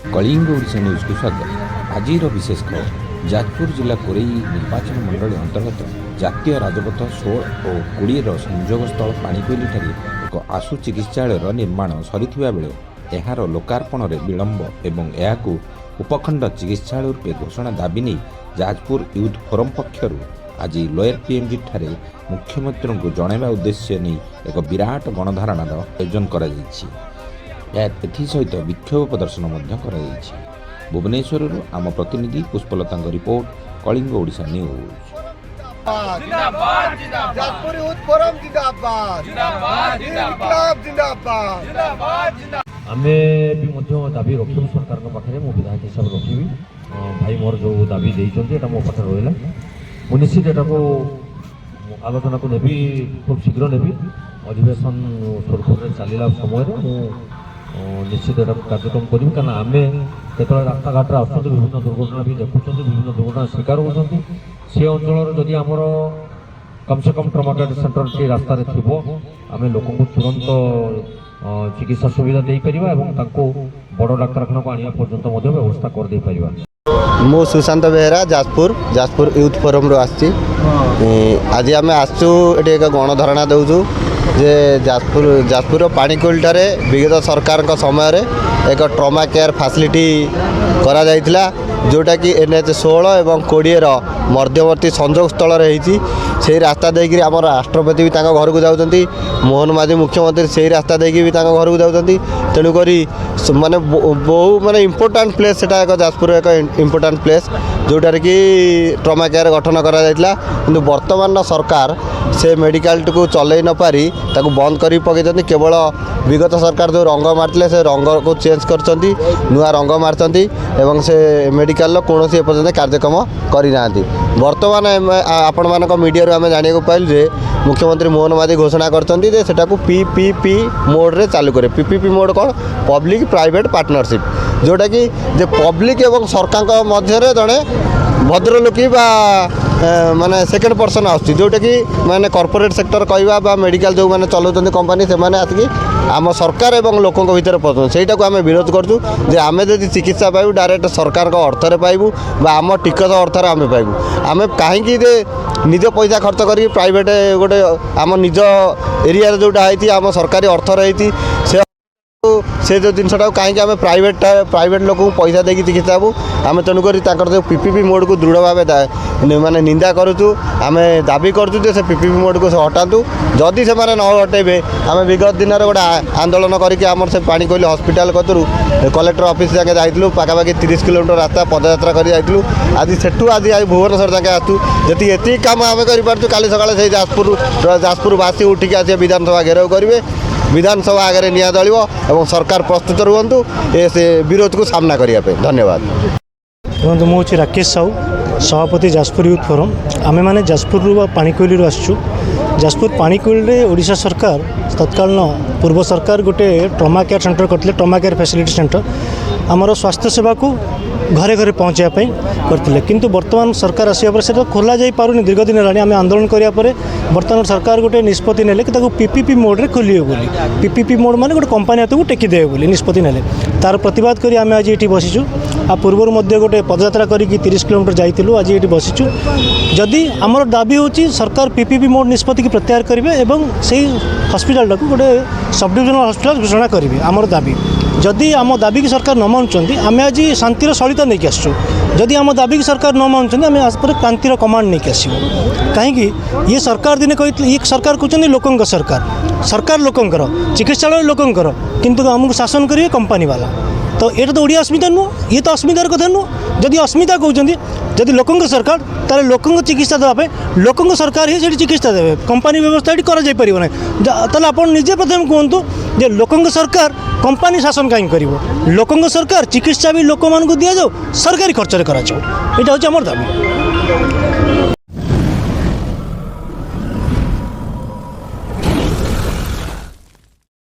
Kalinga Odisha news को स्वागत। आज विशेष खबर जाजपुर जिला कोरेई निर्वाचन मंडल अंतर्गत जातीय राजपथ 16 और 20 संजोग स्थल पाणीकोइली एक आशु चिकित्सालय निर्माण सरीथिबा बेले एहार लोकार्पण में विलंब एवं एहाकू उपखंड चिकित्सालय रूपे घोषणा दाबी नहीं जाजपुर यूथ फोरम पक्षर आज लोयर पीएमजी ठारे मुख्यमंत्री को जनवा उद्देश्य नहीं एक विराट गणधारणार आयोजन कर सहित विक्षोभ प्रदर्शन भुवनेश्वर आम प्रतिनिधि पुष्पलता रिपोर्ट कलिंग ओडिशा न्यूज। आमे भी दाबी रखी सरकार पाखे मो विधायक हिसाब से रखी भाई मोर जो दाबी देता मो पाखे रहा मुझे निश्चित एटा को आलोचना को नेबी खूब शीघ्र नेबी अधिवेशन सुरखुर चलला समय निश्चित एटा कार्यक्रम करी कारण आम जो रास्ता घाट आस विभिन्न दुर्घटना भी देखुं विभिन्न दुर्घटना शिकार होती से अंचल जदि आमर कम से कम ट्रमा केयर सेंटर से रास्तार थी आम लोक तुरंत चिकित्सा सुविधा दे पार बड़ डाक्तखाना को आने पर्यंत व्यवस्था कर दे पार। मु सुशांत बेहरा जाजपुर यूथ फोरम रू आसी आज आम आसचु ये एक गणधारणा दौचु जे जाजपुर पाणीकोइल ठारे विगत सरकार समय एक ट्रमा केयर फैसिलिटी करा जायतिला जोटा कि NH 16 एवं 20 मध्यवर्ती संजोग स्थल रही से रास्ता देकर आम राष्ट्रपति भी घर को जाऊँच मोहन माझी मुख्यमंत्री से रास्ता देकी भी घर को जाऊँच तेणुक माने बहु माने इम्पोर्टाट प्लेस से एक जाजपुर एक इम्पोर्टाट प्लेस जोटार कि ट्रमा केयर गठन करा किंतु वर्तमान सरकार से मेडिकल को चलई न पारी ताकू बंद कर पकई केवल विगत सरकार जो रंग मारते से रंग को चेंज कर नुआ रंग मार्चंती एवं से मेडिकल कौन एपर्तंत कार्यक्रम करना वर्तमान आपण मान मीडिया आम जाना पाइल जे मुख्यमंत्री मोहन माझी घोषणा करटा PPP मोड रे चालू करे। PPP मोड कौन पब्लिक प्राइवेट पार्टनरशिप जोटा कि पब्लिक एवं सरकार मध्य जड़े भद्रलोकी माने सेकेंड पर्सन जोटा कि माने कॉर्पोरेट सेक्टर कहवा मेडिकल जो मैंने चलाउछन्ति कंपनी से माने आसिक आम सरकार एवं लोकों भितर पहुँच से आम विरोध करूँ जे आम जब चिकित्सा पाइबू डायरेक्ट सरकार अर्थर पाइबू आम टिकस अर्थर आम पाइबू आम कहीं निज पैसा खर्च कर प्राइवेट गोटे आम निज एरिया जोटा है आम सरकारी अर्थ रही से जो जिनटा कहीं आम प्राइवेट लोक पैसा देकी चिकित्सा हूँ आम तेणुक जो PPP मोड को दृढ़ भाव माने निंदा करुचु आम दाबी करुचु से PPP मोड को हटातु जदि से न हटेबे आम विगत दिन गोटे आंदोलन करके आम से पाणीकोइली हॉस्पिटल कतरू कलेक्टर ऑफिस जाके जाइलु पाखापाखि 30 किलोमीटर रास्ता पदयात्रा कर जाइलु आज सेठू आज भुवनेश्वर जाके आसू जी एति काम आम कर काली सकाଳେ से जाजपुरवासी उठिक आस विधानसभा घेराव करेंगे विधानसभा आगे निया दलिव एवं सरकार प्रस्तुत रुहतु से विरोध को सामना करने। धन्यवाद। देखो मुझे राकेश साहू सभापति जाजपुर यूथ फोरम आमे माने जाजपुर पाणीकोइली आसचु जाजपुर पाणीकोइल ओडिशा सरकार तत्कालीन पूर्व सरकार गोटे ट्रमा केयर सेंटर करते ट्रमा केयर फैसिलिटी सेंटर आमर स्वास्थ्य सेवा को घरे घरे पहुँचापी करते किंतु वर्तमान सरकार आसिया पर से खोल जा पारुनी दीर्घ दिन है आम आंदोलन करापर बर्तमान सरकार गोटे निष्पत्ति ने PPP मोड रे खोलिए बोली PPP मोड माने गोटे कंपनी हाथ को टेकी देवे बोली निष्पत्ति ने तार प्रतिवाद करी आम आज ये बसीचु आ पूर्व गोटे पदयात्रा करी 30 किलोमीटर जाइलु आज ये बसीचु जदि आमर दाबी होची सरकार PPP मोड निष्पत्ति की प्रत्याहार करेंगे एवं से हस्पिटाल को गोटे सब डिविजनल हस्पिटाल घोषणा करेंगे आमर दाबी जदि आम दाबी की सरकार न मानुंट आम आज शांतिर सलिता नहीं आसचु जदि आम दाबी की सरकार न मानुंट आम आज पर क्रांतिर कमांड नहीं आसो कहीं ये सरकार दिने कही ये सरकार कहते लोकों सरकार लोकंर चिकित्सालय लोकंर किंतु आमको शासन करेंगे कंपनी वाला तो ये तो ओडिया अस्मिता नुह ये तो अस्मितार कथा नुह जदि अस्मिता कहते जदि लोकों सरकार ताले लोकों चिकित्सा देवाई लोकों सरकार ही से चिकित्सा देवे कंपनी व्यवस्था ये कर ताले आप निजे प्रथम कहतु जे लोकों सरकार कंपनी शासन कहीं कर लोकों सरकार चिकित्सा भी लोक मान दि जाऊ सरकारी खर्च करा यहाँ हूँ आम दाबी।